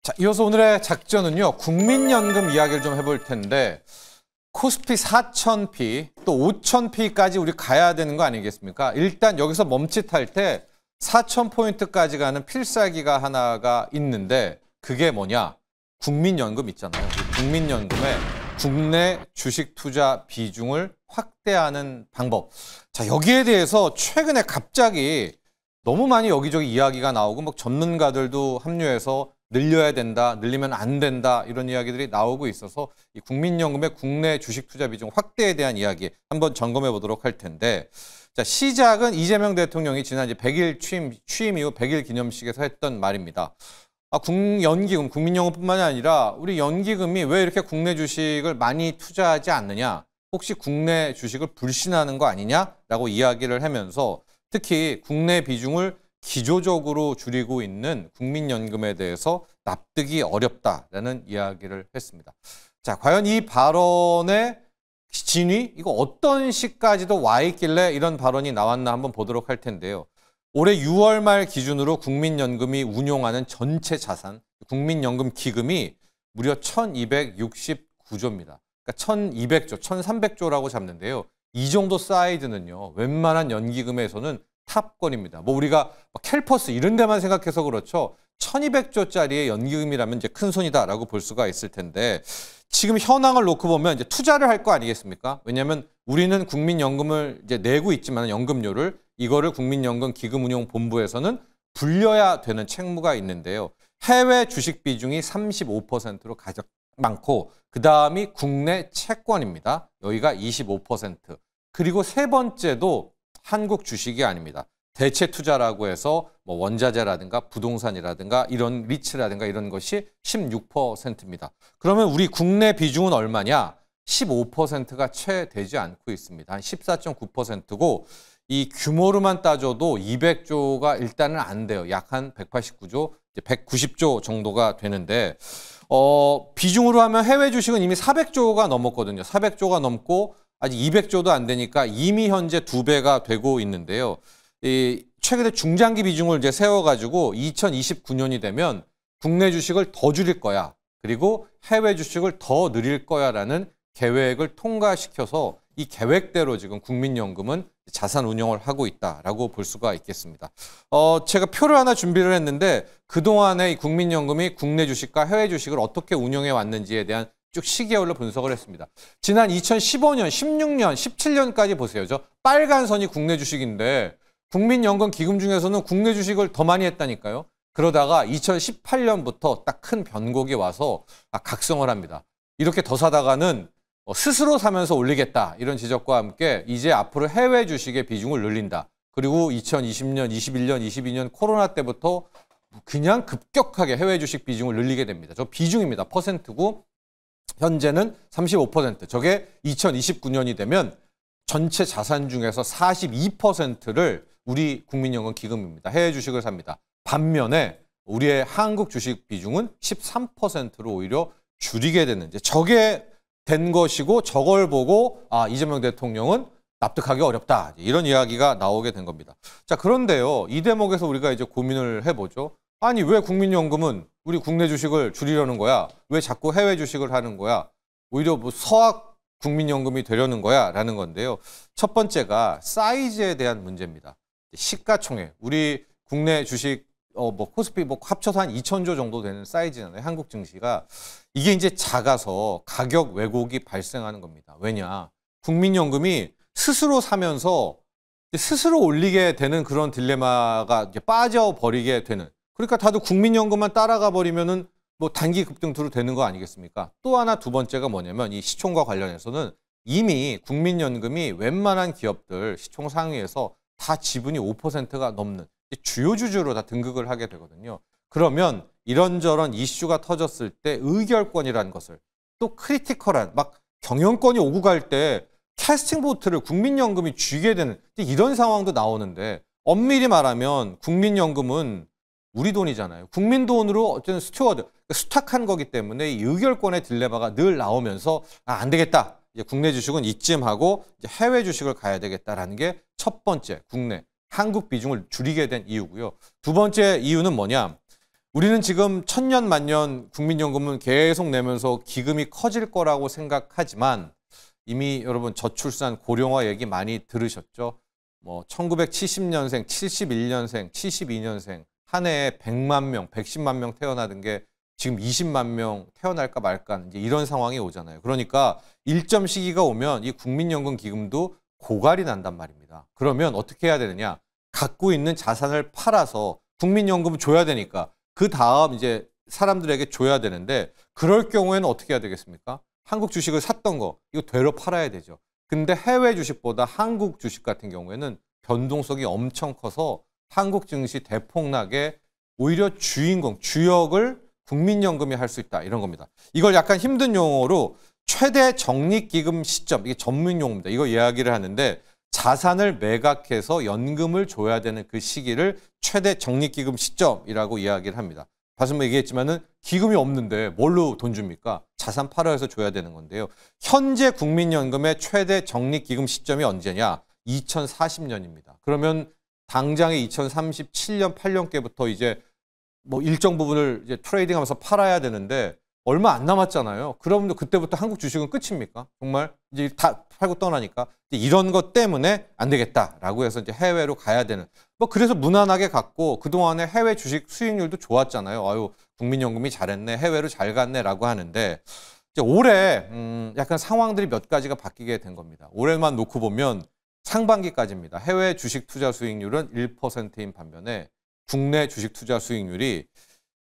자, 이어서 오늘의 작전은요. 국민연금 이야기를 좀 해볼 텐데 코스피 4,000p 또 5,000p까지 우리 가야 되는 거 아니겠습니까? 일단 여기서 멈칫할 때 4,000포인트까지 가는 필살기가 하나가 있는데 그게 뭐냐? 국민연금 있잖아요. 국민연금의 국내 주식 투자 비중을 확대하는 방법. 자, 여기에 대해서 최근에 갑자기 너무 많이 여기저기 이야기가 나오고 막 전문가들도 합류해서 늘려야 된다, 늘리면 안 된다 이런 이야기들이 나오고 있어서 이 국민연금의 국내 주식 투자 비중 확대에 대한 이야기 한번 점검해 보도록 할 텐데 자, 시작은 이재명 대통령이 지난 이제 100일 취임 이후 100일 기념식에서 했던 말입니다. 연기금, 국민연금뿐만이 아니라 우리 연기금이 왜 이렇게 국내 주식을 많이 투자하지 않느냐? 혹시 국내 주식을 불신하는 거 아니냐라고 이야기를 하면서 특히 국내 비중을 기조적으로 줄이고 있는 국민연금에 대해서 납득이 어렵다라는 이야기를 했습니다. 자, 과연 이 발언의 진위, 이거 어떤 시까지도 와 있길래 이런 발언이 나왔나 한번 보도록 할 텐데요. 올해 6월 말 기준으로 국민연금이 운용하는 전체 자산, 국민연금 기금이 무려 1,269조입니다. 그러니까 1,200조, 1,300조라고 잡는데요. 이 정도 사이즈는요, 웬만한 연기금에서는 탑권입니다. 뭐 우리가 캘퍼스 이런 데만 생각해서 그렇죠. 1,200조짜리의 연기금이라면 이제 큰 손이다라고 볼 수가 있을 텐데 지금 현황을 놓고 보면 이제 투자를 할 거 아니겠습니까? 왜냐하면 우리는 국민연금을 이제 내고 있지만 연금료를 이거를 국민연금 기금운용본부에서는 불려야 되는 책무가 있는데요. 해외 주식 비중이 35%로 가장 많고 그 다음이 국내 채권입니다. 여기가 25%. 그리고 세 번째도 한국 주식이 아닙니다. 대체 투자라고 해서 뭐 원자재라든가 부동산이라든가 이런 리츠라든가 이런 것이 16%입니다. 그러면 우리 국내 비중은 얼마냐? 15%가 채 되지 않고 있습니다. 한 14.9%고 이 규모로만 따져도 200조가 일단은 안 돼요. 약 한 189조, 190조 정도가 되는데 비중으로 하면 해외 주식은 이미 400조가 넘었거든요. 400조가 넘고 아직 200조도 안 되니까 이미 현재 2배가 되고 있는데요. 최근에 중장기 비중을 이제 세워가지고 2029년이 되면 국내 주식을 더 줄일 거야. 그리고 해외 주식을 더 늘릴 거야라는 계획을 통과시켜서 이 계획대로 지금 국민연금은 자산 운용을 하고 있다라고 볼 수가 있겠습니다. 제가 표를 하나 준비를 했는데 그동안에 이 국민연금이 국내 주식과 해외 주식을 어떻게 운용해 왔는지에 대한 쭉 시계열로 분석을 했습니다. 지난 2015년, 16년, 17년까지 보세요. 저 빨간 선이 국내 주식인데 국민연금 기금 중에서는 국내 주식을 더 많이 했다니까요. 그러다가 2018년부터 딱 큰 변곡이 와서 각성을 합니다. 이렇게 더 사다가는 스스로 사면서 올리겠다. 이런 지적과 함께 이제 앞으로 해외 주식의 비중을 늘린다. 그리고 2020년, 21년, 22년 코로나 때부터 그냥 급격하게 해외 주식 비중을 늘리게 됩니다. 저 비중입니다. 퍼센트고 현재는 35%. 저게 2029년이 되면 전체 자산 중에서 42%를 우리 국민연금 기금입니다. 해외 주식을 삽니다. 반면에 우리의 한국 주식 비중은 13%로 오히려 줄이게 되는 이제 저게 된 것이고 저걸 보고 이재명 대통령은 납득하기 어렵다. 이런 이야기가 나오게 된 겁니다. 자, 그런데요. 이 대목에서 우리가 이제 고민을 해보죠. 아니, 왜 국민연금은 우리 국내 주식을 줄이려는 거야? 왜 자꾸 해외 주식을 하는 거야? 오히려 뭐 서학 국민연금이 되려는 거야? 라는 건데요. 첫 번째가 사이즈에 대한 문제입니다. 시가총액. 우리 국내 주식, 코스피 합쳐서 한 2,000조 정도 되는 사이즈잖아요. 한국 증시가. 이게 이제 작아서 가격 왜곡이 발생하는 겁니다. 왜냐? 국민연금이 스스로 사면서 스스로 올리게 되는 그런 딜레마가 이제 빠져버리게 되는. 그러니까 다들 국민연금만 따라가 버리면은 뭐 단기 급등투로 되는 거 아니겠습니까? 또 하나 두 번째가 뭐냐면 이 시총과 관련해서는 이미 국민연금이 웬만한 기업들 시총 상위에서 다 지분이 5%가 넘는 주요 주주로 다 등극을 하게 되거든요. 그러면 이런저런 이슈가 터졌을 때 의결권이라는 것을 또 크리티컬한 막 경영권이 오고 갈 때 캐스팅 보트를 국민연금이 쥐게 되는 이런 상황도 나오는데 엄밀히 말하면 국민연금은 우리 돈이잖아요. 국민 돈으로 어쨌든 스튜어드, 수탁한 거기 때문에 이 의결권의 딜레마가 늘 나오면서 안 되겠다. 이제 국내 주식은 이쯤 하고 이제 해외 주식을 가야 되겠다라는 게 첫 번째 국내 한국 비중을 줄이게 된 이유고요. 두 번째 이유는 뭐냐? 우리는 지금 천년 만년 국민연금은 계속 내면서 기금이 커질 거라고 생각하지만 이미 여러분 저출산 고령화 얘기 많이 들으셨죠? 뭐 1970년생, 71년생, 72년생 한 해에 100만 명, 110만 명 태어나던 게 지금 20만 명 태어날까 말까 이제 이런 상황이 오잖아요. 그러니까 일정 시기가 오면 이 국민연금 기금도 고갈이 난단 말입니다. 그러면 어떻게 해야 되느냐? 갖고 있는 자산을 팔아서 국민연금을 줘야 되니까 그 다음 이제 사람들에게 줘야 되는데 그럴 경우에는 어떻게 해야 되겠습니까? 한국 주식을 샀던 거 이거 되로 팔아야 되죠. 근데 해외 주식보다 한국 주식 같은 경우에는 변동성이 엄청 커서 한국 증시 대폭락에 오히려 주인공, 주역을 국민연금이 할 수 있다 이런 겁니다. 이걸 약간 힘든 용어로 최대 적립기금 시점, 이게 전문 용어입니다. 이거 이야기를 하는데 자산을 매각해서 연금을 줘야 되는 그 시기를 최대 적립기금 시점이라고 이야기를 합니다. 다시 한번 얘기했지만은 기금이 없는데 뭘로 돈 줍니까? 자산 팔아서 줘야 되는 건데요. 현재 국민연금의 최대 적립기금 시점이 언제냐? 2040년입니다. 그러면 당장의 2037년, 8년께부터 이제 뭐 일정 부분을 이제 트레이딩하면서 팔아야 되는데 얼마 안 남았잖아요. 그러면 그때부터 한국 주식은 끝입니까? 정말 이제 다 팔고 떠나니까 이런 것 때문에 안 되겠다라고 해서 이제 해외로 가야 되는. 뭐 그래서 무난하게 갔고 그동안에 해외 주식 수익률도 좋았잖아요. 아유 국민연금이 잘했네, 해외로 잘 갔네라고 하는데 이제 올해 약간 상황들이 몇 가지가 바뀌게 된 겁니다. 올해만 놓고 보면 상반기까지입니다. 해외 주식 투자 수익률은 1%인 반면에 국내 주식 투자 수익률이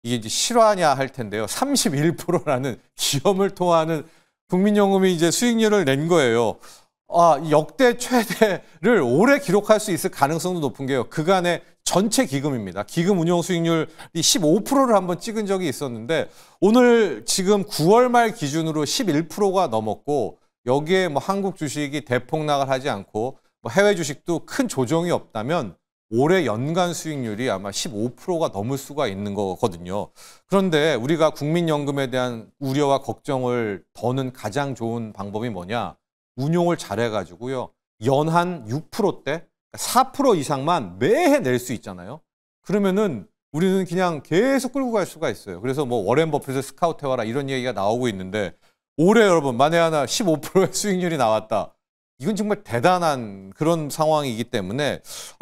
이게 이제 실화냐 할 텐데요. 31%라는 기염을 토하는 국민연금이 이제 수익률을 낸 거예요. 역대 최대를 올해 기록할 수 있을 가능성도 높은 게요. 그간의 전체 기금입니다. 기금 운용 수익률이 15%를 한번 찍은 적이 있었는데 오늘 지금 9월 말 기준으로 11%가 넘었고 여기에 뭐 한국 주식이 대폭락을 하지 않고 뭐 해외 주식도 큰 조정이 없다면 올해 연간 수익률이 아마 15%가 넘을 수가 있는 거거든요. 그런데 우리가 국민연금에 대한 우려와 걱정을 더는 가장 좋은 방법이 뭐냐? 운용을 잘해가지고요. 연한 6%대, 4% 이상만 매해 낼 수 있잖아요. 그러면은 우리는 그냥 계속 끌고 갈 수가 있어요. 그래서 뭐 워렌 버핏을 스카우트해와라 이런 얘기가 나오고 있는데 올해 여러분 만에 하나 15%의 수익률이 나왔다. 이건 정말 대단한 그런 상황이기 때문에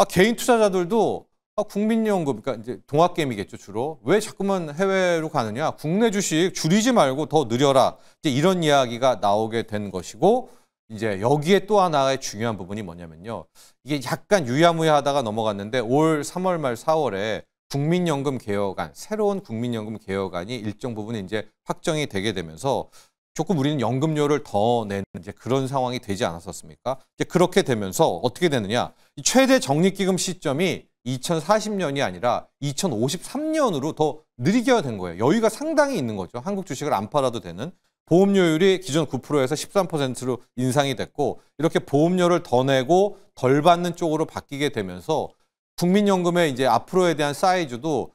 개인 투자자들도 국민연금, 그러니까 이제 동학개미겠죠 주로. 왜 자꾸만 해외로 가느냐? 국내 주식 줄이지 말고 더 늘려라. 이제 이런 이야기가 나오게 된 것이고 이제 여기에 또 하나의 중요한 부분이 뭐냐면요. 이게 약간 유야무야하다가 넘어갔는데 올 3월 말 4월에 국민연금 개혁안, 새로운 국민연금 개혁안이 일정 부분 이제 확정이 되게 되면서 조금 우리는 연금료를 더 내는 이제 그런 상황이 되지 않았었습니까? 이제 그렇게 되면서 어떻게 되느냐? 이 최대 적립기금 시점이 2040년이 아니라 2053년으로 더 느리게 된 거예요. 여유가 상당히 있는 거죠. 한국 주식을 안 팔아도 되는. 보험료율이 기존 9%에서 13%로 인상이 됐고 이렇게 보험료를 더 내고 덜 받는 쪽으로 바뀌게 되면서 국민연금의 이제 앞으로에 대한 사이즈도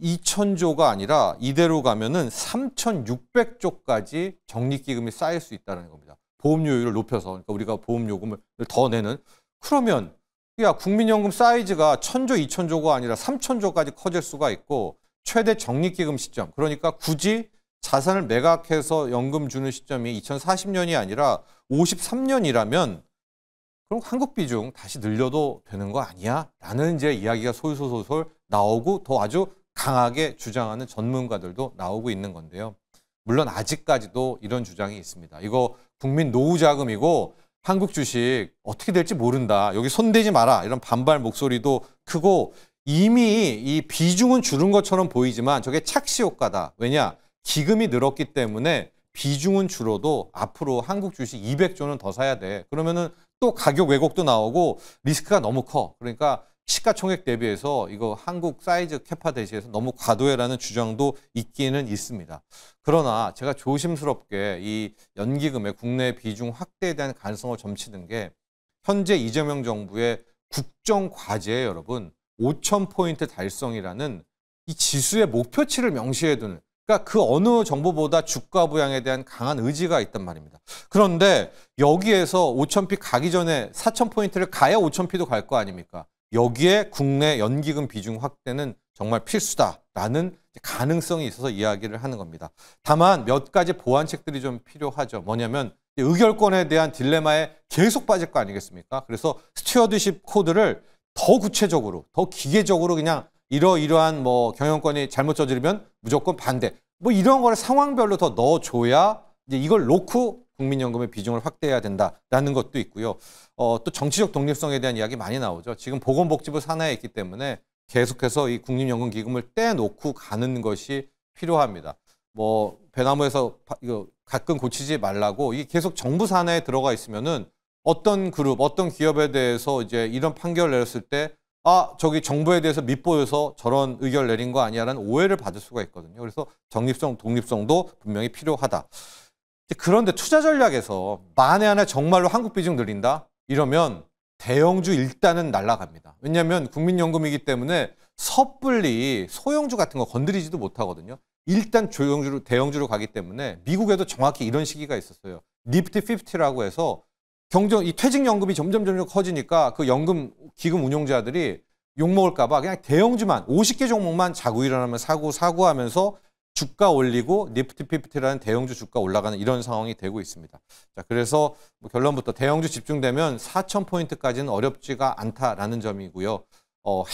2,000조가 아니라 이대로 가면은 3,600조까지 적립기금이 쌓일 수 있다는 겁니다. 보험료율을 높여서 그러니까 우리가 보험요금을 더 내는. 그러면 야 국민연금 사이즈가 1,000조, 2,000조가 아니라 3,000조까지 커질 수가 있고 최대 적립기금 시점 그러니까 굳이 자산을 매각해서 연금 주는 시점이 2040년이 아니라 53년이라면 그럼 한국 비중 다시 늘려도 되는 거 아니야? 라는 이제 이야기가 솔솔솔솔 나오고 더 아주 강하게 주장하는 전문가들도 나오고 있는 건데요. 물론 아직까지도 이런 주장이 있습니다. 이거 국민 노후 자금이고 한국 주식 어떻게 될지 모른다. 여기 손대지 마라. 이런 반발 목소리도 크고 이미 이 비중은 줄은 것처럼 보이지만 저게 착시 효과다. 왜냐? 기금이 늘었기 때문에 비중은 줄어도 앞으로 한국 주식 200조는 더 사야 돼. 그러면은 또 가격 왜곡도 나오고 리스크가 너무 커. 그러니까 시가총액 대비해서 이거 한국 사이즈 캐파 대시해서 너무 과도해라는 주장도 있기는 있습니다. 그러나 제가 조심스럽게 이 연기금의 국내 비중 확대에 대한 가능성을 점치는 게 현재 이재명 정부의 국정 과제에 여러분 5,000포인트 달성이라는 이 지수의 목표치를 명시해 두는 그러니까 그 어느 정보보다 주가 부양에 대한 강한 의지가 있단 말입니다. 그런데 여기에서 5,000피 가기 전에 4,000포인트를 가야 5,000피도 갈 거 아닙니까? 여기에 국내 연기금 비중 확대는 정말 필수다라는 가능성이 있어서 이야기를 하는 겁니다. 다만 몇 가지 보완책들이 좀 필요하죠. 뭐냐면 의결권에 대한 딜레마에 계속 빠질 거 아니겠습니까? 그래서 스튜어드십 코드를 더 구체적으로, 더 기계적으로 그냥 이러이러한 뭐 경영권이 잘못 저지르면 무조건 반대. 뭐 이런 거를 상황별로 더 넣어줘야 이제 이걸 놓고 국민연금의 비중을 확대해야 된다라는 것도 있고요. 또 정치적 독립성에 대한 이야기 많이 나오죠. 지금 보건복지부 산하에 있기 때문에 계속해서 이 국민연금기금을 떼놓고 가는 것이 필요합니다. 뭐 배나무에서 이거 가끔 고치지 말라고 이게 계속 정부 산하에 들어가 있으면은 어떤 그룹, 어떤 기업에 대해서 이제 이런 판결을 내렸을 때 저기 정부에 대해서 밉보여서 저런 의견을 내린 거 아니야라는 오해를 받을 수가 있거든요. 그래서 정립성, 독립성도 분명히 필요하다. 그런데 투자 전략에서 만에 하나 정말로 한국 비중 늘린다? 이러면 대형주 일단은 날아갑니다. 왜냐하면 국민연금이기 때문에 섣불리 소형주 같은 거 건드리지도 못하거든요. 일단 조형주로, 대형주로 가기 때문에 미국에도 정확히 이런 시기가 있었어요. 니프티 50라고 해서 이 퇴직연금이 점점 커지니까 그 연금 기금 운용자들이 욕먹을까 봐 그냥 대형주만 50개 종목만 자고 일어나면 사고 하면서 주가 올리고 니프티 50라는 대형주 주가 올라가는 이런 상황이 되고 있습니다. 자, 그래서 뭐 결론부터 대형주 집중되면 4,000포인트까지는 어렵지가 않다라는 점이고요.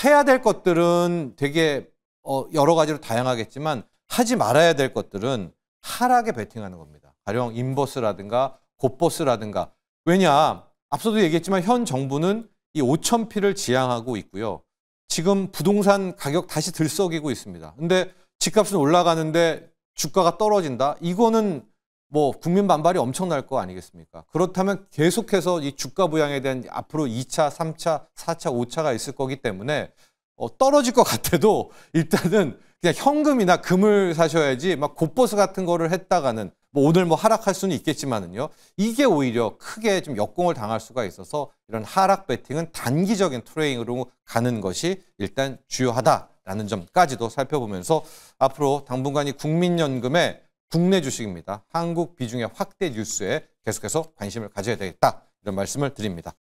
해야 될 것들은 되게 여러 가지로 다양하겠지만 하지 말아야 될 것들은 하락에 베팅하는 겁니다. 가령 인버스라든가 곱버스라든가. 왜냐? 앞서도 얘기했지만 현 정부는 이 5,000피를 지향하고 있고요. 지금 부동산 가격 다시 들썩이고 있습니다. 근데 집값은 올라가는데 주가가 떨어진다? 이거는 뭐 국민 반발이 엄청날 거 아니겠습니까? 그렇다면 계속해서 이 주가 부양에 대한 앞으로 2차, 3차, 4차, 5차가 있을 거기 때문에 떨어질 것 같아도 일단은 그냥 현금이나 금을 사셔야지 막 곱버스 같은 거를 했다가는 뭐 오늘 뭐 하락할 수는 있겠지만은요. 이게 오히려 크게 좀 역공을 당할 수가 있어서 이런 하락 베팅은 단기적인 트레이딩으로 가는 것이 일단 주요하다라는 점까지도 살펴보면서 앞으로 당분간 이 국민연금의 국내 주식입니다. 한국 비중의 확대 뉴스에 계속해서 관심을 가져야 되겠다. 이런 말씀을 드립니다.